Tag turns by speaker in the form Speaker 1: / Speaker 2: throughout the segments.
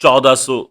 Speaker 1: 1400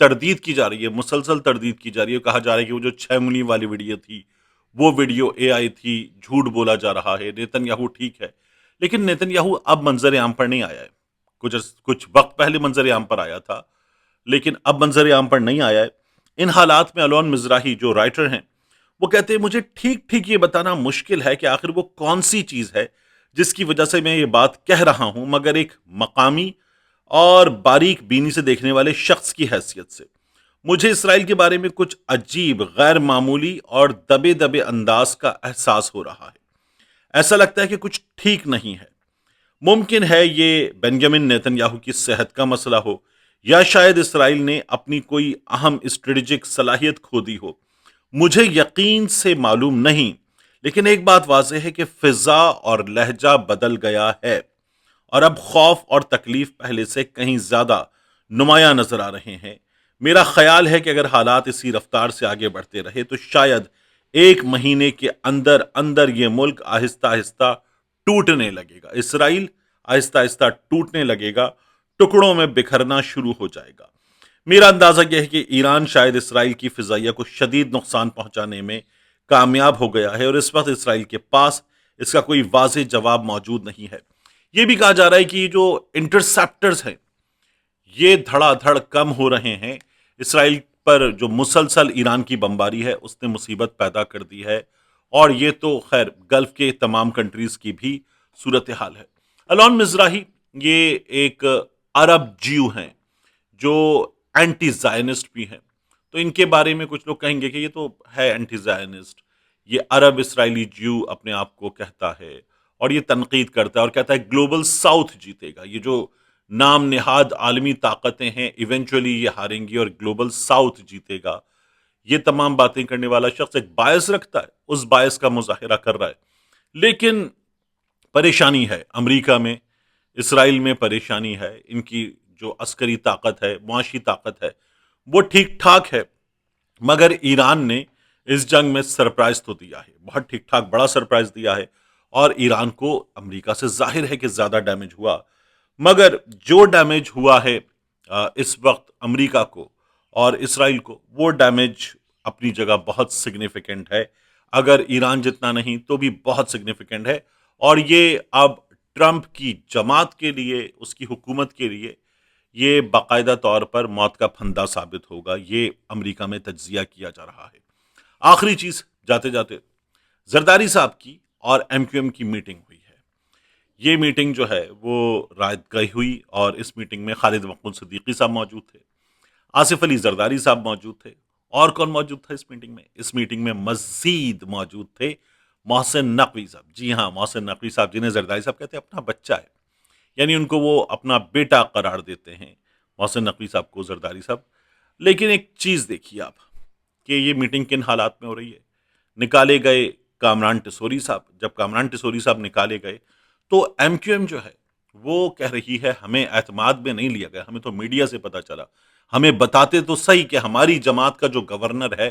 Speaker 1: تردید کی جا رہی ہے، مسلسل تردید کی جا رہی ہے، کہا جا رہا ہے کہ وہ جو 6 انگلی والی ویڈیو تھی وہ ویڈیو اے آئی تھی، جھوٹ بولا جا رہا ہے، نیتن یاہو ٹھیک ہے، لیکن نیتن یاہو اب منظر عام پر نہیں آیا ہے، کچھ وقت پہلے منظر عام پر آیا تھا، لیکن اب منظر عام پر نہیں آیا ہے۔ ان حالات میں الون مزراحی جو رائٹر ہیں وہ کہتے ہیں مجھے ٹھیک ٹھیک یہ بتانا مشکل ہے کہ آخر وہ کون سی چیز ہے جس کی وجہ سے میں یہ بات کہہ رہا ہوں، مگر ایک مقامی اور باریک بینی سے دیکھنے والے شخص کی حیثیت سے مجھے اسرائیل کے بارے میں کچھ عجیب، غیر معمولی اور دبے دبے انداز کا احساس ہو رہا ہے۔ ایسا لگتا ہے کہ کچھ ٹھیک نہیں ہے۔ ممکن ہے یہ بنجامن نیتن یاہو کی صحت کا مسئلہ ہو، یا شاید اسرائیل نے اپنی کوئی اہم اسٹریٹجک صلاحیت کھو دی ہو، مجھے یقین سے معلوم نہیں، لیکن ایک بات واضح ہے کہ فضا اور لہجہ بدل گیا ہے، اور اب خوف اور تکلیف پہلے سے کہیں زیادہ نمایاں نظر آ رہے ہیں۔ میرا خیال ہے کہ اگر حالات اسی رفتار سے آگے بڑھتے رہے تو شاید 1 مہینے کے اندر اندر یہ ملک آہستہ آہستہ ٹوٹنے لگے گا، اسرائیل آہستہ آہستہ ٹوٹنے لگے گا، ٹکڑوں میں بکھرنا شروع ہو جائے گا۔ میرا اندازہ یہ ہے کہ ایران شاید اسرائیل کی فضائیہ کو شدید نقصان پہنچانے میں کامیاب ہو گیا ہے، اور اس وقت اسرائیل کے پاس اس کا کوئی واضح جواب موجود نہیں ہے۔ یہ بھی کہا جا رہا ہے کہ یہ جو انٹرسیپٹرز ہیں یہ دھڑا دھڑ کم ہو رہے ہیں۔ اسرائیل پر جو مسلسل ایران کی بمباری ہے اس نے مصیبت پیدا کر دی ہے، اور یہ تو خیر گلف کے تمام کنٹریز کی بھی صورتحال ہے۔ الون مزراحی یہ ایک عرب جیو ہیں جو اینٹی زائنسٹ بھی ہیں، تو ان کے بارے میں کچھ لوگ کہیں گے کہ یہ تو ہے اینٹی زائنسٹ، یہ عرب اسرائیلی جیو اپنے آپ کو کہتا ہے، اور یہ تنقید کرتا ہے اور کہتا ہے گلوبل ساؤتھ جیتے گا، یہ جو نام نہاد عالمی طاقتیں ہیں ایونچولی یہ ہاریں گی اور گلوبل ساؤتھ جیتے گا۔ یہ تمام باتیں کرنے والا شخص ایک باعث رکھتا ہے، اس باعث کا مظاہرہ کر رہا ہے، لیکن پریشانی ہے امریکہ میں، اسرائیل میں پریشانی ہے، ان کی جو عسکری طاقت ہے، معاشی طاقت ہے وہ ٹھیک ٹھاک ہے، مگر ایران نے اس جنگ میں سرپرائز تو دیا ہے، بہت ٹھیک ٹھاک بڑا سرپرائز دیا ہے، اور ایران کو امریکہ سے ظاہر ہے کہ زیادہ ڈیمیج ہوا، مگر جو ڈیمیج ہوا ہے اس وقت امریکہ کو اور اسرائیل کو، وہ ڈیمیج اپنی جگہ بہت سگنیفیکنٹ ہے، اگر ایران جتنا نہیں تو بھی بہت سگنیفیکنٹ ہے، اور یہ اب ٹرمپ کی جماعت کے لیے، اس کی حکومت کے لیے یہ باقاعدہ طور پر موت کا پھندا ثابت ہوگا، یہ امریکہ میں تجزیہ کیا جا رہا ہے۔ آخری چیز جاتے جاتے، زرداری صاحب کی اور ایم کیو ایم کی میٹنگ ہوئی ہے۔ یہ میٹنگ جو ہے وہ رات گئی ہوئی، اور اس میٹنگ میں خالد مقبول صدیقی صاحب موجود تھے، آصف علی زرداری صاحب موجود تھے، اور کون موجود تھا اس میٹنگ میں؟ اس میٹنگ میں مزید موجود تھے محسن نقوی صاحب، جی ہاں محسن نقوی صاحب، جنہیں زرداری صاحب کہتے ہیں اپنا بچہ ہے، یعنی ان کو وہ اپنا بیٹا قرار دیتے ہیں محسن نقوی صاحب کو، زرداری صاحب۔ لیکن ایک چیز دیکھیے آپ کہ یہ میٹنگ کن حالات میں ہو رہی ہے۔ نکالے گئے کامران ٹسوری صاحب، جب کامران ٹسوری صاحب نکالے گئے تو ایم کیو ایم جو ہے وہ کہہ رہی ہے ہمیں اعتماد میں نہیں لیا گیا، ہمیں تو میڈیا سے پتا چلا، ہمیں بتاتے تو صحیح کہ ہماری جماعت کا جو گورنر ہے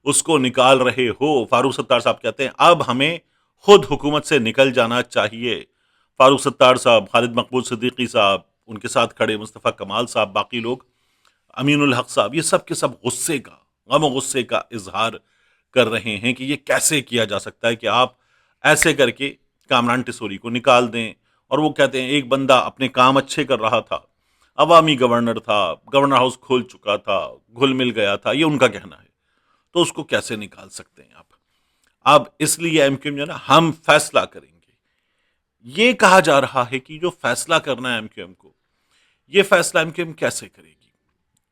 Speaker 1: اس کو نکال رہے ہو۔ فاروق ستار صاحب کہتے ہیں اب ہمیں خود حکومت سے نکل جانا چاہیے۔ فاروق ستار صاحب، خالد مقبول صدیقی صاحب، ان کے ساتھ کھڑے مصطفیٰ کمال صاحب، باقی لوگ، امین الحق صاحب، یہ سب کے سب غصے کا، غم و غصے کا اظہار کر رہے ہیں کہ یہ کیسے کیا جا سکتا ہے کہ آپ ایسے کر کے کامران ٹسوری کو نکال دیں۔ اور وہ کہتے ہیں ایک بندہ اپنے کام اچھے کر رہا تھا، عوامی گورنر تھا، گورنر ہاؤس کھول چکا تھا، گھل مل گیا تھا، یہ ان کا کہنا ہے، تو اس کو کیسے نکال سکتے ہیں آپ؟ اب اس لیے ایم کیو ایم جو ہے نا، ہم فیصلہ کریں گے، یہ کہا جا رہا ہے کہ جو فیصلہ کرنا ہے ایم کیو ایم کو، یہ فیصلہ ایم کیو ایم کیسے کرے گی؟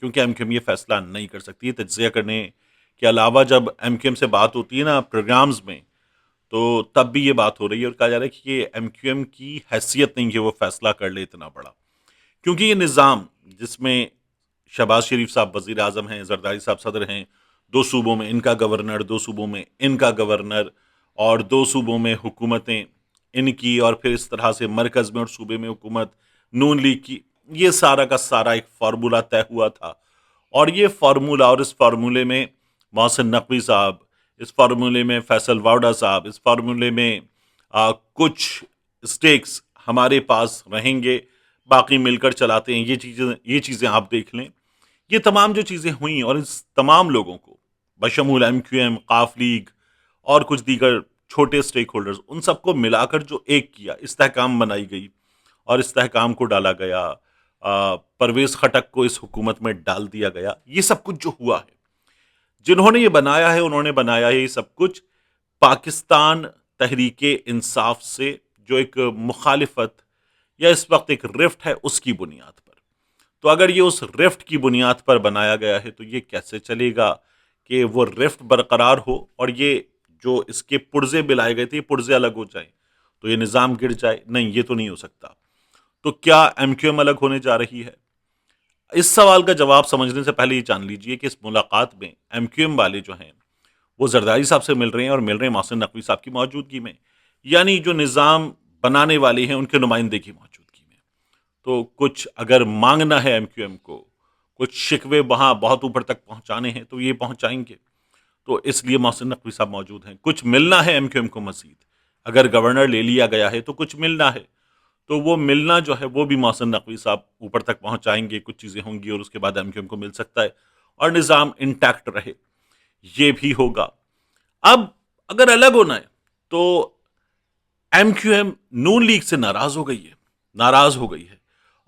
Speaker 1: کیونکہ ایم کیو ایم یہ فیصلہ نہیں کر سکتی۔ تجزیہ کرنے کے علاوہ جب ایم کیو ایم سے بات ہوتی ہے نا پروگرامز میں، تو تب بھی یہ بات ہو رہی ہے اور کہا جا رہا ہے کہ یہ ایم کیو ایم کی حیثیت نہیں کہ وہ فیصلہ کر لے اتنا بڑا، کیونکہ یہ نظام جس میں شہباز شریف صاحب وزیر اعظم ہیں، زرداری صاحب صدر ہیں، 2 صوبوں میں ان کا گورنر، 2 صوبوں میں ان کا گورنر، اور 2 صوبوں میں حکومتیں ان کی، اور پھر اس طرح سے مرکز میں اور صوبے میں حکومت نون لیگ کی، یہ سارا کا سارا ایک فارمولہ طے ہوا تھا، اور یہ فارمولہ، اور اس فارمولے میں محسن نقوی صاحب، اس فارمولے میں فیصل واوڈا صاحب، اس فارمولے میں کچھ اسٹیکس ہمارے پاس رہیں گے، باقی مل کر چلاتے ہیں، یہ چیزیں آپ دیکھ لیں، یہ تمام جو چیزیں ہوئیں اور اس تمام لوگوں کو بشمول ایم کیو ایم، قاف لیگ اور کچھ دیگر چھوٹے سٹیک ہولڈرز، ان سب کو ملا کر جو ایک کیا، استحکام بنائی گئی اور استحکام کو ڈالا گیا، پرویز خٹک کو اس حکومت میں ڈال دیا گیا، یہ سب کچھ جو ہوا ہے، جنہوں نے یہ بنایا ہے انہوں نے بنایا ہے یہ سب کچھ پاکستان تحریک انصاف سے، جو ایک مخالفت یا اس وقت ایک رفٹ ہے اس کی بنیاد پر۔ تو اگر یہ اس رفٹ کی بنیاد پر بنایا گیا ہے تو یہ کیسے چلے گا کہ وہ رفٹ برقرار ہو اور یہ جو اس کے پرزے بلائے گئے تھے یہ پرزے الگ ہو جائیں تو یہ نظام گر جائے؟ نہیں، یہ تو نہیں ہو سکتا۔ تو کیا ایم کیو ایم الگ ہونے جا رہی ہے؟ اس سوال کا جواب سمجھنے سے پہلے یہ جان لیجئے کہ اس ملاقات میں ایم کیو ایم والے جو ہیں وہ زرداری صاحب سے مل رہے ہیں اور مل رہے ہیں محسن نقوی صاحب کی موجودگی میں، یعنی جو نظام بنانے والے ہیں ان کے نمائندے کی موجودگی میں۔ تو کچھ اگر مانگنا ہے ایم کیو ایم کو، کچھ شکوے وہاں بہت اوپر تک پہنچانے ہیں تو یہ پہنچائیں گے، تو اس لیے محسن نقوی صاحب موجود ہیں۔ کچھ ملنا ہے ایم کیو ایم کو مزید، اگر گورنر لے لیا گیا ہے تو کچھ ملنا ہے، تو وہ ملنا جو ہے وہ بھی محسن نقوی صاحب اوپر تک پہنچائیں گے، کچھ چیزیں ہوں گی اور اس کے بعد ایم کیو ایم کو مل سکتا ہے اور نظام انٹیکٹ رہے، یہ بھی ہوگا۔ اب اگر الگ ہونا ہے تو ایم کیو ایم نون لیگ سے ناراض ہو گئی ہے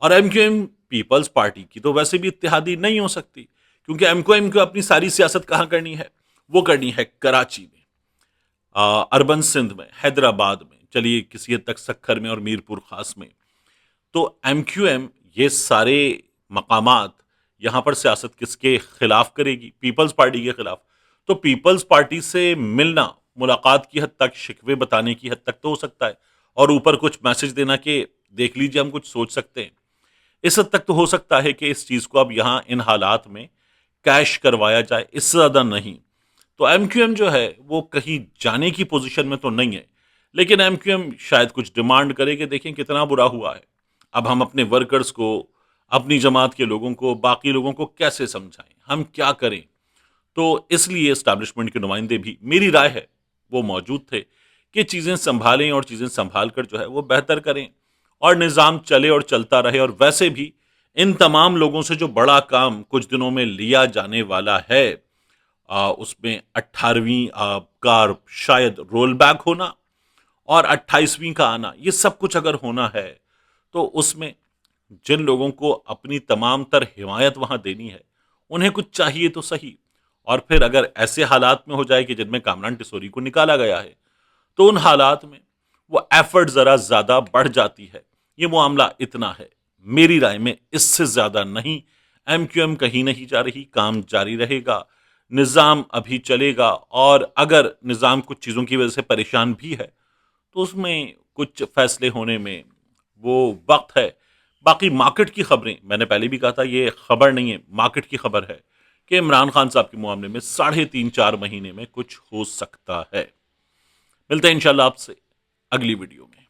Speaker 1: اور M Q M Peoples Party کی تو ویسے بھی اتحادی نہیں ہو سکتی، کیونکہ ایم کیو ایم کو اپنی ساری سیاست کہاں کرنی ہے؟ وہ کرنی ہے کراچی میں، اربن سندھ میں، حیدرآباد میں، چلیے کسی حد تک سکھر میں اور میر پور خاص میں۔ تو ایم کیو ایم یہ سارے مقامات یہاں پر سیاست کس کے خلاف کرے گی؟ پیپلز پارٹی کے خلاف۔ تو پیپلز پارٹی سے ملنا ملاقات کی حد تک، شکوے بتانے کی حد تک تو ہو سکتا ہے، اور اوپر کچھ میسج دینا کہ دیکھ لیجئے ہم کچھ سوچ سکتے ہیں، اس حد تک تو ہو سکتا ہے کہ اس چیز کو اب یہاں ان حالات میں کیش کروایا جائے، اس سے زیادہ نہیں۔ تو ایم کیو ایم جو ہے وہ کہیں جانے کی پوزیشن میں تو نہیں ہے، لیکن ایم کیو ایم شاید کچھ ڈیمانڈ کرے کہ دیکھیں کتنا برا ہوا ہے، اب ہم اپنے ورکرز کو، اپنی جماعت کے لوگوں کو، باقی لوگوں کو کیسے سمجھائیں، ہم کیا کریں؟ تو اس لیے اسٹیبلشمنٹ کے نمائندے بھی، میری رائے ہے، وہ موجود تھے کہ چیزیں سنبھالیں اور چیزیں سنبھال کر جو ہے وہ بہتر کریں اور نظام چلے اور چلتا رہے۔ اور ویسے بھی ان تمام لوگوں سے جو بڑا کام کچھ دنوں میں لیا جانے والا ہے، اس میں 18ویں کا شاید رول بیک ہونا اور 28ویں کا آنا، یہ سب کچھ اگر ہونا ہے تو اس میں جن لوگوں کو اپنی تمام تر حمایت وہاں دینی ہے انہیں کچھ چاہیے تو صحیح، اور پھر اگر ایسے حالات میں ہو جائے کہ جن میں کامران ٹیسوری کو نکالا گیا ہے تو ان حالات میں وہ ایفرٹ ذرا زیادہ بڑھ جاتی ہے۔ یہ معاملہ اتنا ہے، میری رائے میں اس سے زیادہ نہیں۔ ایم کیو ایم کہیں نہیں جا رہی، کام جاری رہے گا، نظام ابھی چلے گا، اور اگر نظام کچھ چیزوں کی وجہ سے پریشان بھی ہے تو اس میں کچھ فیصلے ہونے میں وہ وقت ہے۔ باقی مارکیٹ کی خبریں، میں نے پہلے بھی کہا تھا یہ خبر نہیں ہے، مارکیٹ کی خبر ہے کہ عمران خان صاحب کے معاملے میں 3.5-4 مہینے میں کچھ ہو سکتا ہے۔ ملتے ہیں انشاءاللہ آپ سے اگلی ویڈیو میں۔